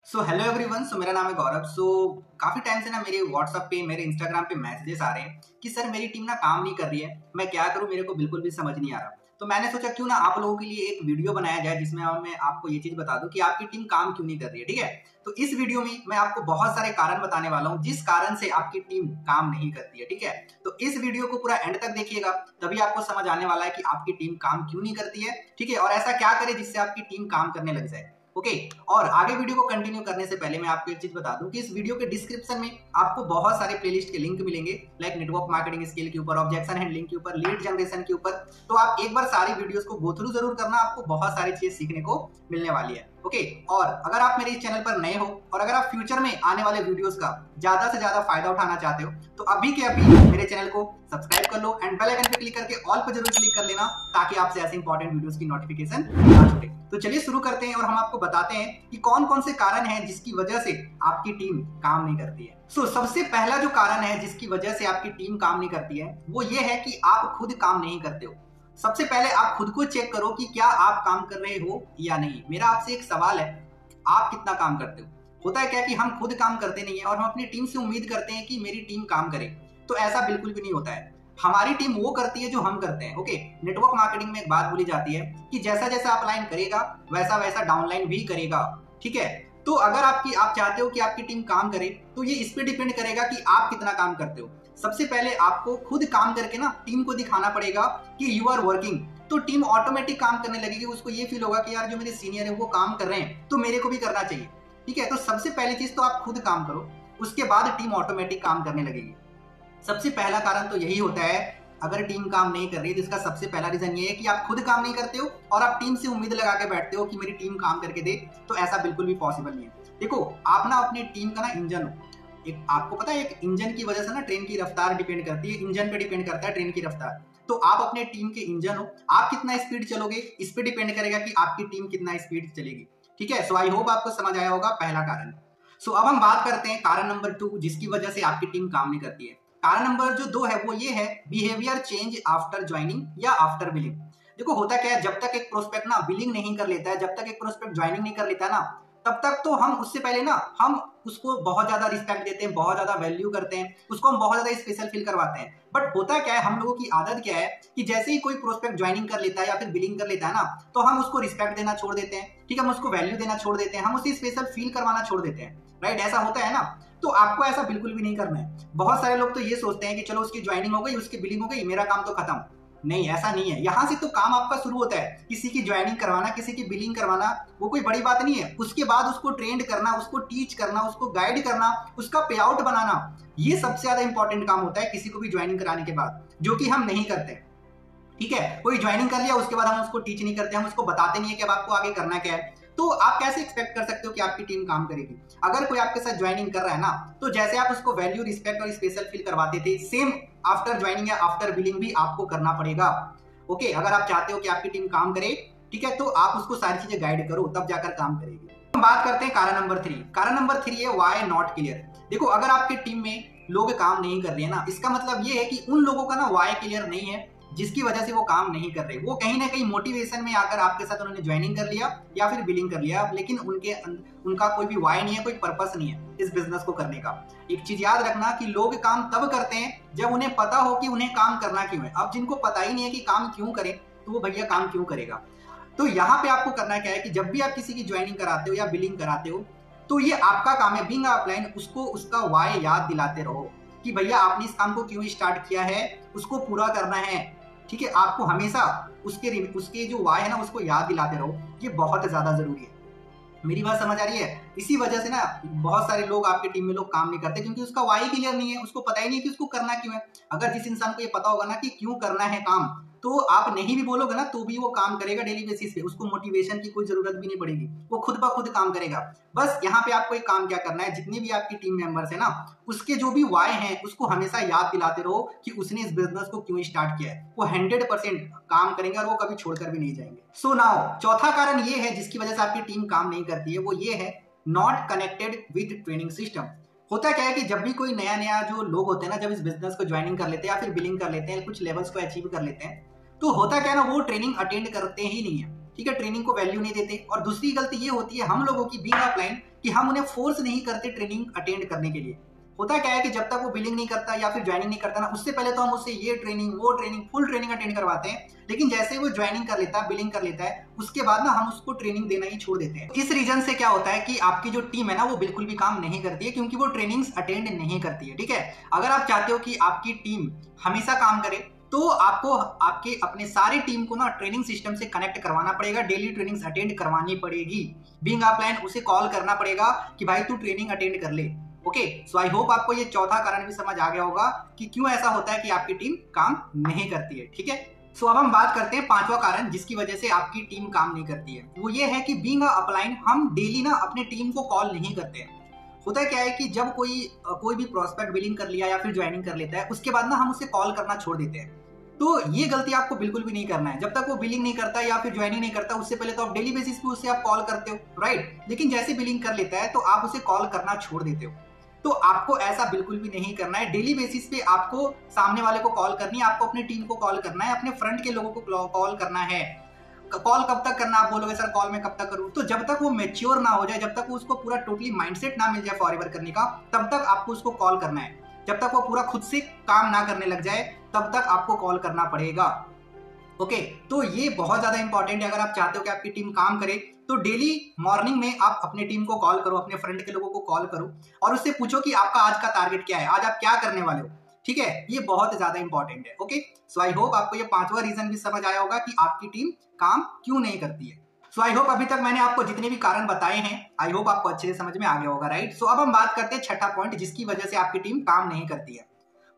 Hello everyone. मेरा नाम है गौरव। काफी टाइम से ना मेरे व्हाट्सएप पे मेरे इंस्टाग्राम पे मैसेजेस आ रहे हैं कि सर मेरी टीम ना काम नहीं कर रही है, मैं क्या करूं, मेरे को बिल्कुल भी समझ नहीं आ रहा। तो मैंने सोचा क्यों ना आप लोगों के लिए एक वीडियो बनाया जाए जिसमें मैं आपको ये चीज बता दूं कि आपकी टीम काम क्यों नहीं कर रही है। ठीक है, तो इस वीडियो में मैं आपको बहुत सारे कारण बताने वाला हूँ जिस कारण से आपकी टीम काम नहीं करती है। ठीक है, तो इस वीडियो को पूरा एंड तक देखिएगा, तभी आपको समझ आने वाला है कि आपकी टीम काम क्यों नहीं करती है। ठीक है, और ऐसा क्या करे जिससे आपकी टीम काम करने लग जाए। ओके, और आगे वीडियो को कंटिन्यू करने से पहले मैं आपको एक चीज बता दूं कि इस वीडियो के डिस्क्रिप्शन में आपको बहुत सारे प्लेलिस्ट के लिंक मिलेंगे, लाइक नेटवर्क मार्केटिंग स्किल के ऊपर, ऑब्जेक्शन हैंडलिंग के ऊपर, लीड जनरेशन के ऊपर। तो आप एक बार सारी वीडियोस को गो थ्रू जरूर करना, आपको बहुत सारी चीज सीखने को मिलने वाली है। ओके, और अगर आप मेरे इस चैनल पर नए हो और अगर आप फ्यूचर में आने वाले वीडियोस का ज्यादा से ज्यादा फायदा उठाना चाहते हो तो अभी के अभी मेरे चैनल को सब्सक्राइब कर लो एंड बेल आइकन पे क्लिक करके ऑल पे जरूर क्लिक कर लेना, ताकि आपसे ऐसे इंपॉर्टेंट वीडियोस की नोटिफिकेशन ना छूटे। तो चलिए शुरू करते हैं और हम आपको बताते हैं कि कौन कौन से कारण हैं जिसकी वजह से आपकी टीम काम नहीं करती है। सबसे पहला जो कारण है जिसकी वजह से आपकी टीम काम नहीं करती है वो ये है कि आप खुद काम नहीं करते हो। सबसे पहले आप खुद को चेक करो कि क्या आप काम कर रहे हो या नहीं। मेरा आपसे एक सवाल है, आप कितना काम करते हो? होता है क्या कि हम खुद काम करते नहीं है और हम अपनी टीम से उम्मीद करते हैं कि मेरी टीम काम करे, तो ऐसा बिल्कुल भी नहीं होता है। हमारी टीम वो करती है जो हम करते हैं। ओके, नेटवर्क मार्केटिंग में एक बात बोली जाती है कि जैसा जैसा अपलाइन करेगा वैसा वैसा डाउनलाइन भी करेगा। ठीक है, तो अगर आप चाहते हो कि आपकी टीम काम करे तो ये इस पे डिपेंड करेगा कि आप कितना काम करते हो। सबसे पहले आपको खुद काम करके ना टीम को दिखाना पड़ेगा कि यू आर वर्किंग, तो टीम ऑटोमेटिक काम करने लगेगी। उसको ये फील होगा कि यार जो मेरे सीनियर है वो काम कर रहे हैं तो मेरे को भी करना चाहिए। ठीक है, तो सबसे पहली चीज तो आप खुद काम करो, उसके बाद टीम ऑटोमेटिक काम करने लगेगी। सबसे पहला कारण तो यही होता है। अगर टीम काम नहीं कर रही है तो इसका सबसे पहला रीजन ये है कि आप खुद काम नहीं करते हो और आप टीम से उम्मीद लगा के बैठते हो कि मेरी टीम काम करके दे, तो ऐसा बिल्कुल भी पॉसिबल नहीं है। देखो, आप ना अपनी टीम का ना इंजन हो। एक आपको पता है, एक इंजन की वजह से ना ट्रेन की रफ्तार डिपेंड करती है, इंजन पे डिपेंड करता है ट्रेन की रफ्तार। तो आप अपने टीम के इंजन हो, आप कितना स्पीड चलोगे इस पे डिपेंड करेगा कि आपकी टीम कितना स्पीड चलेगी। ठीक है, सो आई होप आपको समझ आया होगा पहला कारण। अब हम बात करते हैं कारण नंबर 2 जिसकी वजह से आपकी टीम काम नहीं करती है। कारण नंबर जो 2 है वो ये है, बिहेवियर चेंज आफ्टर ज्वाइनिंग या आफ्टर बिलिंग। देखो, होता क्या है, जब तक एक प्रोस्पेक्ट ना बिलिंग नहीं कर लेता है, जब तक एक प्रोस्पेक्ट ज्वाइनिंग नहीं कर लेता है ना, तब तक तो हम उससे पहले ना हम उसको बहुत ज्यादा रिस्पेक्ट देते हैं, बहुत ज्यादा वैल्यू करते हैं, उसको हम बहुत ज्यादा स्पेशल फील करवाते हैं। बट होता क्या है, हम लोगों की आदत क्या है कि जैसे ही कोई प्रोस्पेक्ट ज्वाइनिंग कर लेता है या फिर बिलिंग कर लेता है ना, तो हम उसको रिस्पेक्ट देना छोड़ देते हैं। ठीक है, हम उसको वैल्यू देना छोड़ देते हैं, हम उसे स्पेशल फील करवाना छोड़ देते हैं। राइट, ऐसा होता है ना। तो आपको ऐसा बिल्कुल भी नहीं करना है। बहुत सारे लोग तो ये सोचते हैं कि चलो उसकी ज्वाइनिंग हो गई, उसकी बिलिंग हो गई, मेरा काम तो खत्म। नहीं, ऐसा नहीं है। यहाँ से तो काम आपका शुरू होता है। किसी की ज्वाइनिंग करवाना, किसी की बिलिंग करवाना वो कोई बड़ी बात नहीं है। उसके बाद उसको ट्रेंड करना, उसको टीच करना, उसको गाइड करना, उसका पे आउट बनाना, ये सबसे ज्यादा इंपॉर्टेंट काम होता है किसी को भी ज्वाइनिंग कराने के बाद, जो कि हम नहीं करते। ठीक है, कोई ज्वाइनिंग कर लिया उसके बाद हम उसको टीच नहीं करते, हम उसको बताते नहीं है कि अब आपको आगे करना क्या है। तो आप कैसे एक्सपेक्ट कर सकते हो कि आपकी टीम काम करेगी? अगर कोई आपके साथ ज्वाइनिंग कर रहा है ना, तो जैसे आप उसको वैल्यू, रिस्पेक्ट और स्पेशल फील करवाते थे, सेम आफ्टर ज्वाइनिंग या आफ्टर बिलिंग भी आपको करना पड़ेगा। ओके, अगर आप चाहते हो कि आपकी टीम काम करे, ठीक है, तो आप उसको सारी चीजें गाइड करो, तब जाकर काम करेगी। हम बात करते हैं कारण नंबर 3। कारण नंबर 3 है व्हाई नॉट क्लियर। देखो, अगर आपकी टीम में लोग काम नहीं कर रहे हैं ना, इसका मतलब ये है कि उन लोगों का ना व्हाई क्लियर नहीं है जिसकी वजह से वो काम नहीं कर रहे। वो कहीं ना कहीं मोटिवेशन में आकर आपके साथ उन्होंने ज्वाइनिंग कर लिया या फिर बिलिंग कर लिया, लेकिन उनका कोई भी व्हाई नहीं है, कोई पर्पस नहीं है इस बिजनेस को करने का। एक चीज याद रखना कि लोग काम तब करते हैं जब उन्हें पता हो कि उन्हें काम करना क्यों है। अब जिनको पता ही नहीं है कि काम क्यों करें, तो वो भैया काम क्यों करेगा? तो यहाँ पे आपको करना क्या है कि जब भी आप किसी की ज्वाइनिंग कराते हो या बिलिंग कराते हो, तो ये आपका काम है, बीइंग अपलाइन, उसको उसका व्हाई याद दिलाते रहो कि भैया आपने इस काम को क्यों स्टार्ट किया है, उसको पूरा करना है। ठीक है, आपको हमेशा उसके जो वाय है ना उसको याद दिलाते रहो, ये बहुत ज्यादा जरूरी है। मेरी बात समझ आ रही है? इसी वजह से ना बहुत सारे लोग, आपकी टीम में लोग काम नहीं करते क्योंकि उसका वाई क्लियर नहीं है, उसको पता ही नहीं कि उसको करना क्यों है। अगर जिस इंसान को ये पता होगा ना कि क्यों करना है काम, तो आप नहीं भी बोलोगे ना तो भी वो काम करेगा डेली बेसिस पे, उसको मोटिवेशन की कोई जरूरत भी नहीं पड़ेगी, वो खुद ब खुद काम करेगा। बस यहाँ पे आपको एक काम क्या करना है, जितनी भी आपकी टीम मेंबर्स है ना, उसके जो भी वाई हैं उसको हमेशा याद दिलाते रहो कि उसने इस बिजनेस को क्यों स्टार्ट किया है। वो 100% काम करेंगे और वो कभी छोड़कर भी नहीं जाएंगे। सो नाउ चौथा कारण ये है जिसकी वजह से आपकी टीम काम नहीं करती है, वो ये है not connected with training system. होता क्या है कि जब भी कोई नया नया जो लोग होते हैं ना, जब इस बिजनेस को ज्वाइनिंग कर लेते हैं या फिर बिलिंग कर लेते हैं, कुछ लेवल्स को अचीव कर लेते हैं, तो होता क्या है ना, वो ट्रेनिंग अटेंड करते ही नहीं है। ठीक है, ट्रेनिंग को वैल्यू नहीं देते। और दूसरी गलती ये होती है हम लोगों की, बीइंग अपलाइन, कि हम उन्हें फोर्स नहीं करते ट्रेनिंग अटेंड करने के लिए। होता क्या है कि जब तक वो बिलिंग नहीं करता या फिर ज्वाइनिंग नहीं करता ना, उससे पहले तो हम उससे ये ट्रेनिंग वो ट्रेनिंग फुल ट्रेनिंग अटेंड करवाते हैं। लेकिन जैसे ही वो ज्वाइनिंग कर लेता है, बिलिंग कर लेता है, उसके बाद ना हम उसको ट्रेनिंग देना ही छोड़ देते हैं। इस रीजन से क्या होता है कि आपकी जो टीम है ना वो बिल्कुल भी काम नहीं करती है, क्योंकि वो ट्रेनिंग्स अटेंड नहीं करती है। ठीक है, अगर आप चाहते हो कि आपकी टीम हमेशा काम करे तो आपको आपके अपने सारे टीम को ना ट्रेनिंग सिस्टम से कनेक्ट करवाना पड़ेगा, डेली ट्रेनिंग्स अटेंड करवानी पड़ेगी। बीइंग अपलाइन उसे कॉल करना पड़ेगा कि भाई तू ट्रेनिंग अटेंड कर ले। ओके, सो आई होप आपको ये चौथा कारण भी समझ आ गया होगा कि क्यों ऐसा होता है कि आपकी टीम काम नहीं करती है। ठीक है, सो अब हम बात करते हैं पांचवा कारण जिसकी वजह से आपकी टीम काम नहीं करती है। वो ये है कि बीइंग अपलाइन हम डेली ना अपने टीम को कॉल नहीं करते हैं। होता है क्या है कि जब कोई भी प्रोस्पेक्ट बिलिंग कर लिया या फिर ज्वाइनिंग कर लेता है, उसके बाद ना हम उसे कॉल करना छोड़ देते हैं। तो ये गलती आपको बिल्कुल भी नहीं करना है। जब तक वो बिलिंग नहीं करता या फिर ज्वाइनिंग नहीं करता, उससे पहले तो आप डेली बेसिस पे उससे आप कॉल करते हो, राइट। लेकिन जैसे बिलिंग कर लेता है तो आप उसे कॉल करना छोड़ देते हो। तो आपको ऐसा बिल्कुल भी नहीं करना है। डेली बेसिस पे आपको सामने वाले को कॉल करनी है, आपको अपनी टीम को कॉल करना है, अपने फ्रंट के लोगों को कॉल करना है। कॉल कब तक करना, आप बोलोगे सर कॉल मैं कब तक करूं, तो जब तक वो मैच्योर ना हो जाए, जब तक उसको पूरा टोटली माइंडसेट ना मिल जाए फॉरएवर करने का, तब तक आपको उसको कॉल करना है। जब तक वो पूरा खुद से काम ना करने लग जाए तब तक आपको कॉल करना पड़ेगा। ओके, तो ये बहुत ज्यादा इंपॉर्टेंट है। अगर आप चाहते हो कि आपकी टीम काम करे तो डेली मॉर्निंग में आप अपने टीम को कॉल करो, अपने फ्रंट के लोगों को कॉल करो और उससे पूछो कि आपका आज का टारगेट क्या है, आज आप क्या करने वाले हो। ठीक है, ये बहुत ज्यादा इंपॉर्टेंट है। ओके, सो आई होप आपको ये पांचवा रीजन भी समझ आया होगा कि आपकी टीम काम क्यों नहीं करती है। सो आई होप अभी तक मैंने आपको जितने भी कारण बताए हैं, आई होप आपको अच्छे से समझ में आ गया होगा, राइट। सो अब हम बात करते हैं छठा पॉइंट जिसकी वजह से आपकी टीम काम नहीं करती है।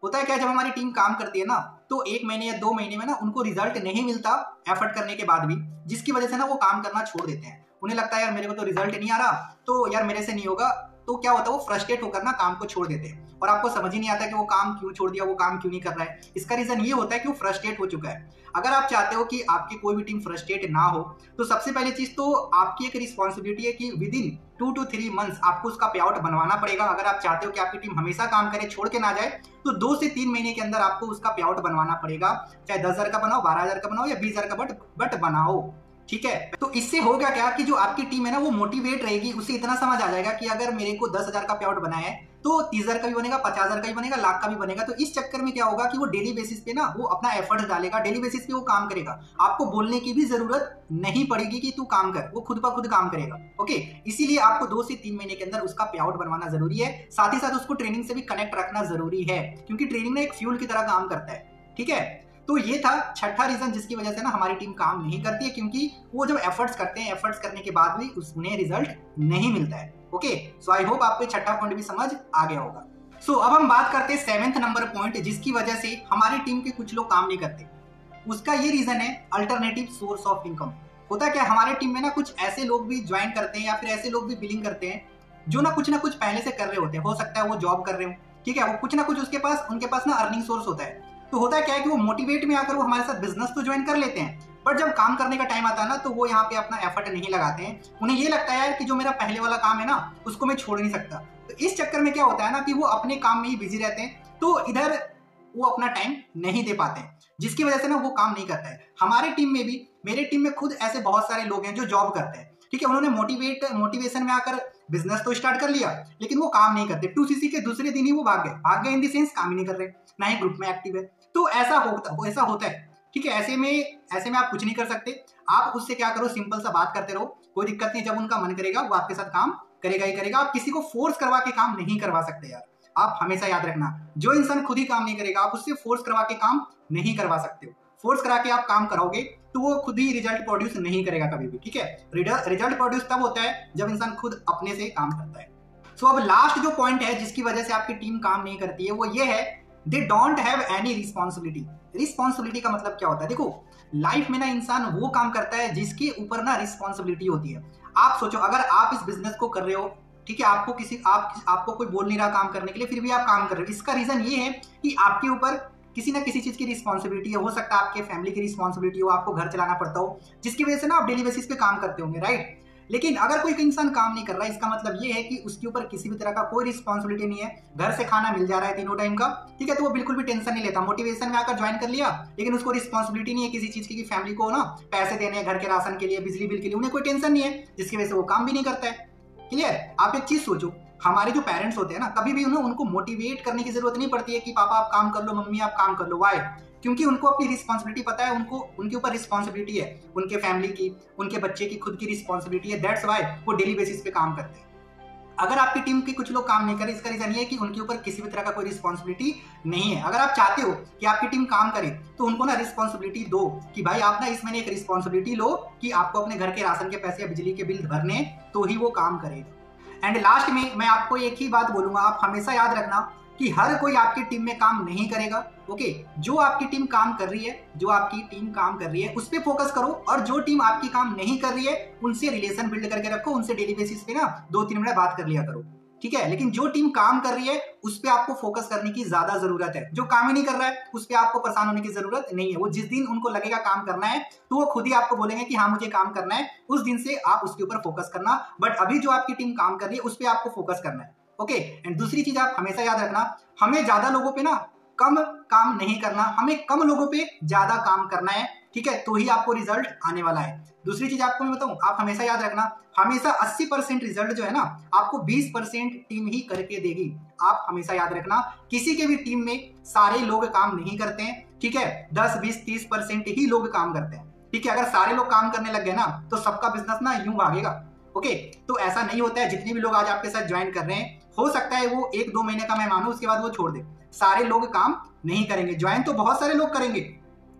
होता है क्या, जब हमारी टीम काम करती है ना तो 1 महीने या 2 महीने में ना उनको रिजल्ट नहीं मिलता एफर्ट करने के बाद भी, जिसकी वजह से ना वो काम करना छोड़ देते हैं। उन्हें लगता है यार मेरे को तो रिजल्ट नहीं आ रहा, तो यार मेरे से नहीं होगा। तो क्या होता है, वो फ्रस्ट्रेट होकर ना काम को छोड़ देते हैं और आपको समझ ही नहीं आता कि वो काम क्यों छोड़ दिया, वो काम क्यों नहीं कर रहा है। इसका रीजन ये होता है कि वो फ्रस्ट्रेट हो चुका है। अगर आप चाहते हो कि आपकी कोई भी टीम फ्रस्ट्रेट ना हो तो सबसे पहली चीज तो आपकी एक रिस्पॉन्सिबिलिटी है कि विद इन 2 to 3 मंथ्स आपको उसका पे आउट बनवाना पड़ेगा। अगर आप चाहते हो कि आपकी टीम हमेशा काम करे, छोड़ के ना जाए, तो 2 से 3 महीने के अंदर आपको उसका पे आउट बनवाना पड़ेगा। चाहे 10,000 का बनाओ, 12,000 का बनाओ या 20,000 का बट बनाओ। ठीक है, तो इससे होगा क्या कि जो आपकी टीम है ना वो मोटिवेट रहेगी। उसे इतना समझ आ जाएगा कि अगर मेरे को 10,000 का पे आउट बनाया है तो 30,000 का भी बनेगा, 50,000 का भी बनेगा, लाख का भी बनेगा। तो इस चक्कर में क्या होगा कि वो डेली बेसिस पे ना वो अपना एफर्ट डालेगा, डेली बेसिस पे वो काम करेगा। आपको बोलने की भी जरूरत नहीं पड़ेगी कि तू काम कर, वो खुद ब खुद काम करेगा। ओके, इसीलिए आपको 2 से 3 महीने के अंदर उसका पे आउट बनवाना जरूरी है। साथ ही साथ उसको ट्रेनिंग से भी कनेक्ट रखना जरूरी है, क्योंकि ट्रेनिंग ना एक फ्यूल की तरह काम करता है। ठीक है, तो ये था छठा रीजन जिसकी वजह से ना हमारी टीम काम नहीं करती है, क्योंकि वो जब एफर्ट्स करते हैं, एफर्ट्स करने के बाद भी उन्हें रिजल्ट नहीं मिलता है। ओके, सो आई होप आपको छठा पॉइंट भी समझ आ गया होगा। सो अब हम बात करते हैं 7th नंबर पॉइंट जिसकी वजह से हमारी टीम के कुछ लोग काम नहीं करते। उसका ये रीजन है अल्टरनेटिव सोर्स ऑफ इनकम। होता क्या है, हमारे टीम में ना कुछ ऐसे लोग भी ज्वाइन करते हैं या फिर ऐसे लोग भी बिलिंग करते हैं जो ना कुछ पहले से कर रहे होते हैं। हो सकता है वो जॉब कर रहे हो, ठीक है, वो कुछ ना कुछ उनके पास ना अर्निंग सोर्स होता है। तो होता है क्या है कि वो मोटिवेट में आकर वो हमारे साथ बिजनेस तो ज्वाइन कर लेते हैं, बट जब काम करने का टाइम आता है ना तो वो यहाँ पे अपना एफर्ट नहीं लगाते हैं। उन्हें ये लगता है कि जो मेरा पहले वाला काम है ना उसको मैं छोड़ नहीं सकता। तो इस चक्कर में क्या होता है ना कि वो अपने काम में ही बिजी रहते हैं, तो इधर वो अपना टाइम नहीं दे पाते हैं, जिसकी वजह से ना वो काम नहीं करता है। हमारे टीम में भी, मेरे टीम में खुद ऐसे बहुत सारे लोग हैं जो जॉब करते हैं। ठीक है, उन्होंने मोटिवेशन में आकर बिजनेस तो स्टार्ट कर लिया, लेकिन वो काम नहीं करते। 2CC के दूसरे दिन ही वो भाग गए इन द सेंस काम ही नहीं कर रहे, ना ही ग्रुप में एक्टिव है। तो ऐसा होता है। ठीक है, ऐसे में आप कुछ नहीं कर सकते। आप उससे क्या करो, सिंपल सा बात करते रहो, कोई दिक्कत नहीं। जब उनका मन करेगा वो आपके साथ काम करेगा ही करेगा। आप किसी को फोर्स करवा के काम नहीं करवा सकते यार, आप हमेशा याद रखना। जो इंसान खुद ही काम नहीं करेगा आप उससे फोर्स करवा के काम नहीं करवा सकते हो। फोर्स करा के आप काम कराओगे तो वो खुद ही रिजल्ट प्रोड्यूस नहीं करेगा कभी भी। ठीक है, रिजल्ट प्रोड्यूस तब होता है जब इंसान खुद अपने से काम करता है। सो अब लास्ट जो पॉइंट है जिसकी वजह से आपकी टीम काम नहीं करती है वो ये है, they don't have any responsibility. Responsibility का मतलब क्या होता है, देखो लाइफ में ना इंसान वो काम करता है जिसके ऊपर ना रिस्पॉन्सिबिलिटी होती है। आप सोचो, अगर आप इस बिजनेस को कर रहे हो, ठीक है, आपको कोई बोल नहीं रहा काम करने के लिए, फिर भी आप काम कर रहे हो। इसका रीजन ये है कि आपके ऊपर किसी ना किसी चीज की रिस्पॉन्सिबिलिटी है। हो सकता है आपके फैमिली की रिस्पॉन्सिबिलिटी हो, आपको घर चलाना पड़ता हो, जिसकी वजह से ना आप डेली बेसिस पे काम करते होंगे, राइट। लेकिन अगर कोई इंसान काम नहीं कर रहा है, इसका मतलब ये है कि उसके ऊपर किसी भी तरह का कोई रिस्पॉन्सिबिलिटी नहीं है। घर से खाना मिल जा रहा है तीनों टाइम का, ठीक है, तो वो बिल्कुल भी टेंशन नहीं लेता। मोटिवेशन में आकर ज्वाइन कर लिया, लेकिन उसको रिस्पॉन्सिबिलिटी नहीं है किसी चीज की कि फैमिली को ना पैसे देने हैं, घर के राशन के लिए, बिजली बिल के लिए, उन्हें कोई टेंशन नहीं है, जिसकी वजह से वो काम भी नहीं करता है। क्लियर? आप एक चीज सोचो, हमारे जो पेरेंट्स होते हैं ना, कभी भी उनको मोटिवेट करने की जरूरत नहीं पड़ती है कि पापा आप काम कर लो, मम्मी आप काम कर लो। वाई? क्योंकि उनको अपनी रिस्पॉन्सिबिलिटी पता है, उनको उनके ऊपर रिस्पॉन्सिबिलिटी है, उनके फैमिली की, उनके बच्चे की खुद की रिस्पॉन्सिबिलिटी है। दैट्स वाई वो डेली बेसिस पे काम करते हैं। अगर आपकी टीम के कुछ लोग काम नहीं कर रहे, इसका रीजन ये है कि उनके ऊपर किसी भी तरह का कोई रिस्पॉन्सिबिलिटी नहीं है। अगर आप चाहते हो कि आपकी टीम काम करे तो उनको ना रिस्पॉन्सिबिलिटी दो कि भाई आप ना इस महीने एक रिस्पॉन्सिबिलिटी लो कि आपको अपने घर के राशन के पैसे या बिजली के बिल भरने, तो ही वो काम करेगा। एंड लास्ट में मैं आपको एक ही बात बोलूंगा, आप हमेशा याद रखना कि हर कोई आपकी टीम में काम नहीं करेगा। ओके, जो आपकी टीम काम कर रही है, जो आपकी टीम काम कर रही है उस पर फोकस करो, और जो टीम आपकी काम नहीं कर रही है उनसे रिलेशन बिल्ड करके रखो, उनसे डेली बेसिस पे ना 2-3 मिनट बात कर लिया करो, ठीक है? लेकिन जो टीम काम कर रही है उस पर आपको फोकस करने की ज्यादा जरूरत है। जो काम ही नहीं कर रहा है उस पर आपको परेशान होने की जरूरत नहीं है। वो जिस दिन उनको लगेगा काम करना है तो वो खुद ही आपको बोलेंगे कि हाँ मुझे काम करना है, उस दिन से आप उसके ऊपर फोकस करना। बट अभी जो आपकी टीम काम कर रही है उस पर आपको फोकस करना है। ओके, एंड दूसरी चीज आप हमेशा याद रखना, हमें ज्यादा लोगों पे ना कम काम नहीं करना, हमें कम लोगों पे ज्यादा काम करना है, ठीक है? तो ही आपको रिजल्ट आने वाला है। दूसरी चीज आपको मैं बताऊं, आप हमेशा याद रखना, हमेशा 80% रिजल्ट जो है ना आपको 20% टीम ही करके देगी। आप हमेशा याद रखना, किसी के भी टीम में सारे लोग काम नहीं करते हैं, ठीक है? 10, 20, 30% ही लोग काम करते हैं, ठीक है? अगर सारे लोग काम करने लग गए ना तो सबका बिजनेस ना यूं भागेगा। ओके, तो ऐसा नहीं होता है। जितने भी लोग आज आपके साथ ज्वाइन कर रहे हैं, हो सकता है वो 1-2 महीने का मैं मानूं, उसके बाद वो छोड़ दे। सारे लोग काम नहीं करेंगे, ज्वाइन तो बहुत सारे लोग करेंगे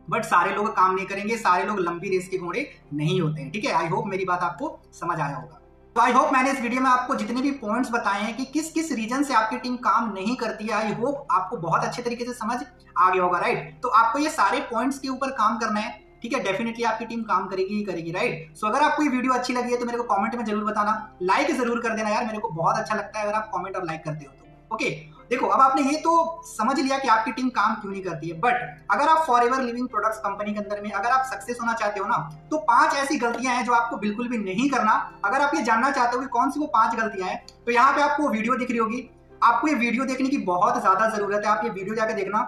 बट सारे लोग काम नहीं करेंगे। सारे लोग लंबी रेस के घोड़े नहीं होते हैं, ठीक है? आई होप मेरी बात आपको समझ आया होगा। तो आई होप मैंने इस वीडियो में आपको जितने भी पॉइंट्स बताए हैं कि किस किस रीजन से आपकी टीम काम नहीं करती है, आई होप आपको बहुत अच्छे तरीके से समझ आ गया होगा, राइट? तो आपको ये सारे पॉइंट्स के ऊपर काम करना है, ठीक है? डेफिनेटली आपकी टीम काम करेगी ही करेगी, राइट? सो अगर आपको ये वीडियो अच्छी लगी है तो मेरे को कमेंट में जरूर बताना, लाइक जरूर कर देना यार, मेरे को बहुत अच्छा लगता है अगर आप कमेंट और लाइक करते हो तो। ओके, देखो अब आपने ये तो समझ लिया कि आपकी टीम काम क्यों नहीं करती है, बट अगर आप फॉरएवर लिविंग प्रोडक्ट्स कंपनी के अंदर में अगर आप सक्सेस होना चाहते हो ना, तो 5 ऐसी गलतियां हैं जो आपको बिल्कुल भी नहीं करना। अगर आप ये जानना चाहते हो कि कौन सी वो 5 गलतियां हैं, तो यहाँ पे आपको वीडियो दिख रही होगी। आपको ये वीडियो देखने की बहुत ज्यादा जरूरत है, आप ये वीडियो जाकर देखना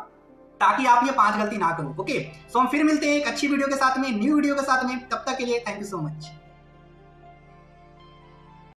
ताकि आप ये 5 गलती ना करो। ओके, सो हम फिर मिलते हैं एक अच्छी वीडियो के साथ में, न्यू वीडियो के साथ में। तब तक के लिए थैंक यू सो मच।